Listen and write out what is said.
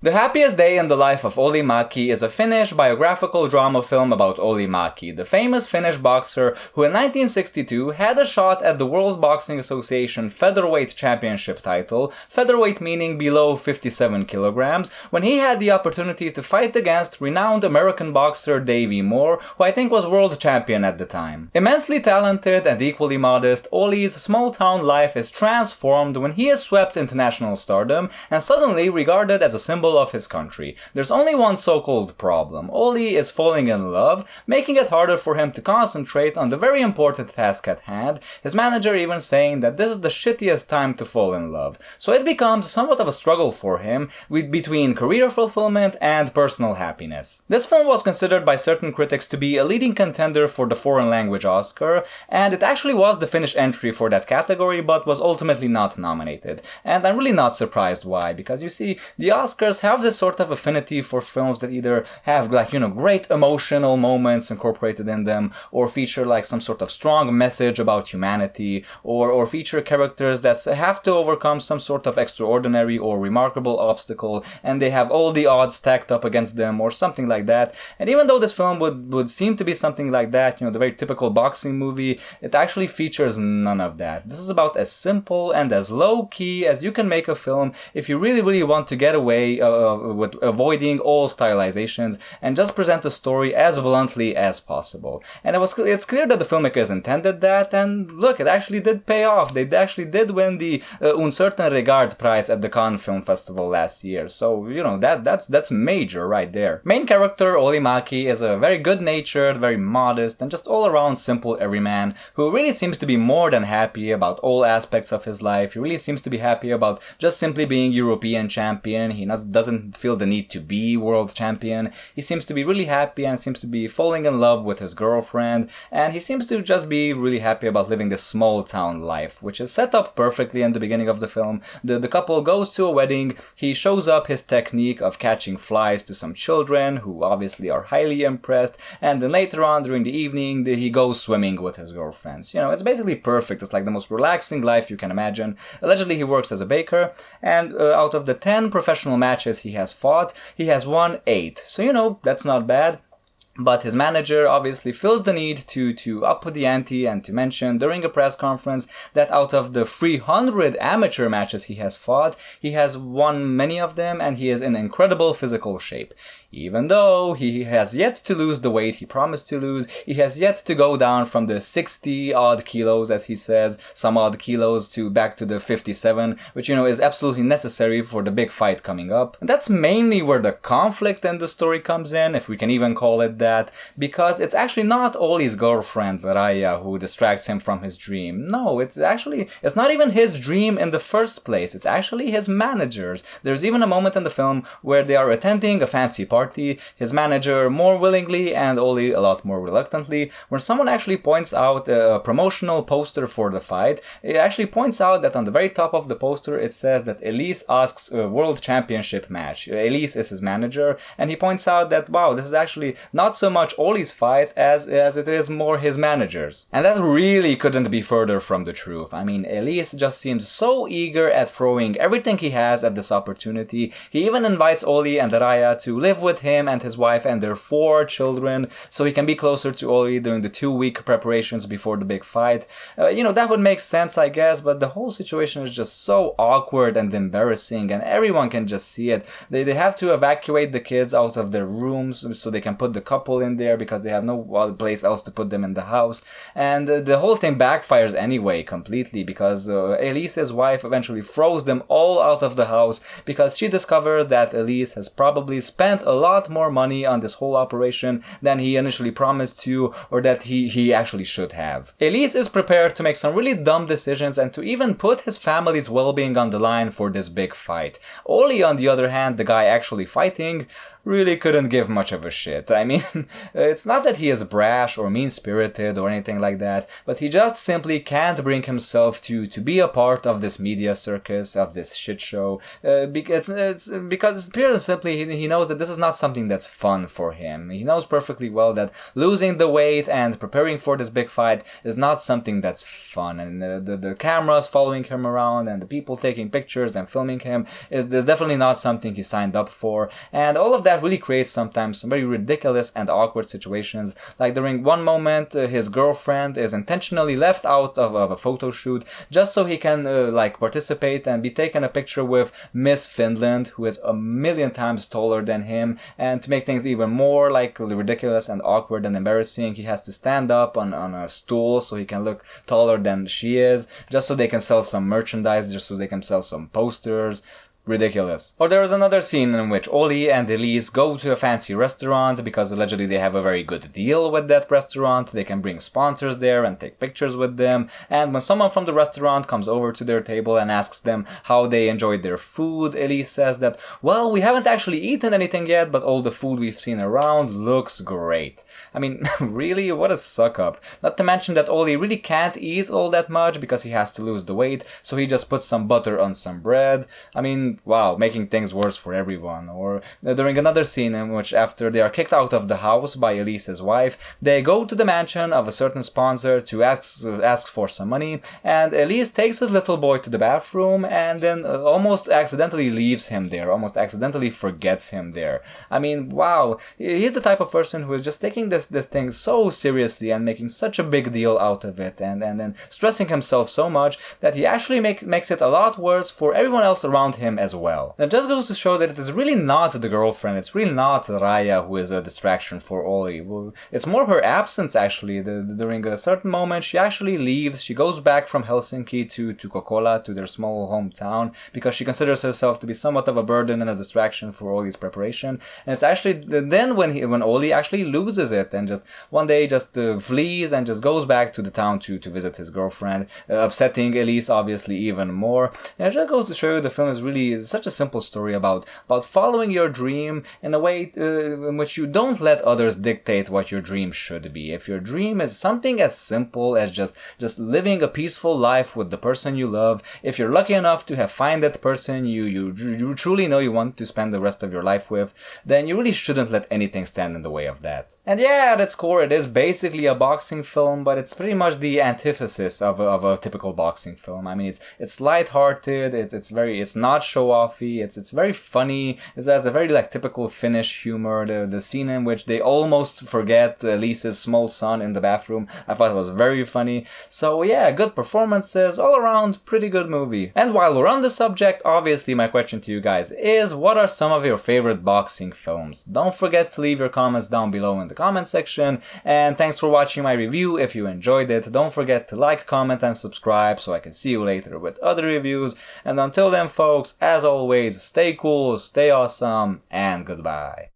The Happiest Day in the Life of Olli Mäki is a Finnish biographical drama film about Olli Mäki, the famous Finnish boxer who in 1962 had a shot at the World Boxing Association Featherweight Championship title, featherweight meaning below 57 kilograms, when he had the opportunity to fight against renowned American boxer Davey Moore, who I think was world champion at the time. Immensely talented and equally modest, Olli's small-town life is transformed when he is swept into national stardom and suddenly regarded as a symbol of his country. There's only one so-called problem. Olli is falling in love, making it harder for him to concentrate on the very important task at hand, his manager even saying that this is the shittiest time to fall in love. So it becomes somewhat of a struggle for him between career fulfillment and personal happiness. This film was considered by certain critics to be a leading contender for the foreign language Oscar, and it actually was the Finnish entry for that category, but was ultimately not nominated. And I'm really not surprised why, because you see, the Oscars have this sort of affinity for films that either have great emotional moments incorporated in them, or feature like some sort of strong message about humanity, or feature characters that have to overcome some sort of extraordinary or remarkable obstacle, and they have all the odds stacked up against them, or something like that. And even though this film would seem to be something like that, the very typical boxing movie, it actually features none of that. This is about as simple and as low-key as you can make a film if you really want to get away with avoiding all stylizations and just present the story as bluntly as possible. And it's clear that the filmmakers intended that, and look, it actually did pay off. They actually did win the Un Certain Regard prize at the Cannes Film Festival last year. So, that's major right there. Main character Olli Mäki is a very good-natured, very modest, and just all-around simple everyman who really seems to be more than happy about all aspects of his life. He really seems to be happy about just simply being European champion. He doesn't feel the need to be world champion. He seems to be really happy and seems to be falling in love with his girlfriend, and he seems to just be really happy about living this small town life, which is set up perfectly in the beginning of the film. The couple goes to a wedding, he shows up his technique of catching flies to some children who obviously are highly impressed, and then later on during the evening he goes swimming with his girlfriends. It's basically perfect. It's like the most relaxing life you can imagine. Allegedly he works as a baker, and out of the 10 professional matches he has fought, he has won 8. So, that's not bad. But his manager obviously feels the need to up the ante and to mention during a press conference that out of the 300 amateur matches he has fought, he has won many of them and he is in incredible physical shape. Even though he has yet to lose the weight he promised to lose, he has yet to go down from the 60-odd kilos, as he says, some odd kilos, to back to the 57, which, is absolutely necessary for the big fight coming up. And that's mainly where the conflict in the story comes in, if we can even call it that, because it's actually not Olli's girlfriend, Raya, who distracts him from his dream. No, it's not even his dream in the first place. It's actually his manager's. There's even a moment in the film where they are attending a fancy party, his manager more willingly and Olli a lot more reluctantly, when someone actually points out a promotional poster for the fight. It actually points out that on the very top of the poster it says that Elise asks a world championship match. Elise is his manager, and he points out that, wow, this is actually not so much Olli's fight as it is more his manager's. And that really couldn't be further from the truth. I mean, Elise just seems so eager at throwing everything he has at this opportunity. He even invites Olli and Raya to live with him and his wife and their 4 children, so he can be closer to Olli during the 2-week preparations before the big fight. That would make sense, I guess, but the whole situation is just so awkward and embarrassing, and everyone can just see it. They have to evacuate the kids out of their rooms so they can put the couple in there because they have no place else to put them in the house. And the whole thing backfires anyway completely, because Elise's wife eventually throws them all out of the house because she discovers that Elise has probably spent a lot more money on this whole operation than he initially promised to, or that he actually should have. Elise is prepared to make some really dumb decisions and to even put his family's well-being on the line for this big fight. Olli, on the other hand, the guy actually fighting, really couldn't give much of a shit. I mean, it's not that he is brash or mean-spirited or anything like that, but he just simply can't bring himself to be a part of this media circus, of this shit show, because pure and simply he knows that this is not something that's fun for him. He knows perfectly well that losing the weight and preparing for this big fight is not something that's fun, and the cameras following him around and the people taking pictures and filming him is definitely not something he signed up for, and all of that really creates sometimes some very ridiculous and awkward situations. Like during one moment, his girlfriend is intentionally left out of a photo shoot just so he can participate and be taken a picture with Miss Finland, who is a million times taller than him, and to make things even more really ridiculous and awkward and embarrassing, he has to stand up on a stool so he can look taller than she is, just so they can sell some merchandise, just so they can sell some posters. Ridiculous. Or there is another scene in which Olli and Elise go to a fancy restaurant because allegedly they have a very good deal with that restaurant. They can bring sponsors there and take pictures with them. And when someone from the restaurant comes over to their table and asks them how they enjoyed their food, Elise says that, well, we haven't actually eaten anything yet, but all the food we've seen around looks great. I mean, really? What a suck up. Not to mention that Olli really can't eat all that much because he has to lose the weight, so he just puts some butter on some bread. I mean, wow, making things worse for everyone. Or during another scene in which after they are kicked out of the house by Elise's wife, they go to the mansion of a certain sponsor to ask for some money, and Elise takes his little boy to the bathroom and then almost accidentally leaves him there, almost accidentally forgets him there. I mean, wow, he's the type of person who is just taking this thing so seriously and making such a big deal out of it, and then stressing himself so much that he actually makes it a lot worse for everyone else around him as well. And it just goes to show that it is really not the girlfriend, it's really not Raya who is a distraction for Olli. It's more her absence, actually. During a certain moment, she actually leaves. She goes back from Helsinki to Kokkola, to their small hometown, because she considers herself to be somewhat of a burden and a distraction for Olli's preparation. And it's actually then when Olli actually loses it and just one day just flees and just goes back to the town to visit his girlfriend, upsetting Elise obviously even more. And it just goes to show you the film is such a simple story about following your dream in a way in which you don't let others dictate what your dream should be. If your dream is something as simple as just living a peaceful life with the person you love, if you're lucky enough to have found that person you truly know you want to spend the rest of your life with, then you really shouldn't let anything stand in the way of that. And yeah, at its core, it is basically a boxing film, but it's pretty much the antithesis of a typical boxing film. I mean, it's lighthearted, it's not show-offy, it's very funny, it has a very typical Finnish humor. The scene in which they almost forget Lisa's small son in the bathroom, I thought it was very funny. So yeah, good performances, all around pretty good movie. And while we're on the subject, obviously my question to you guys is, what are some of your favorite boxing films? Don't forget to leave your comments down below in the comment section, and thanks for watching my review. If you enjoyed it, don't forget to like, comment and subscribe so I can see you later with other reviews. And until then folks, as always, stay cool, stay awesome, and goodbye.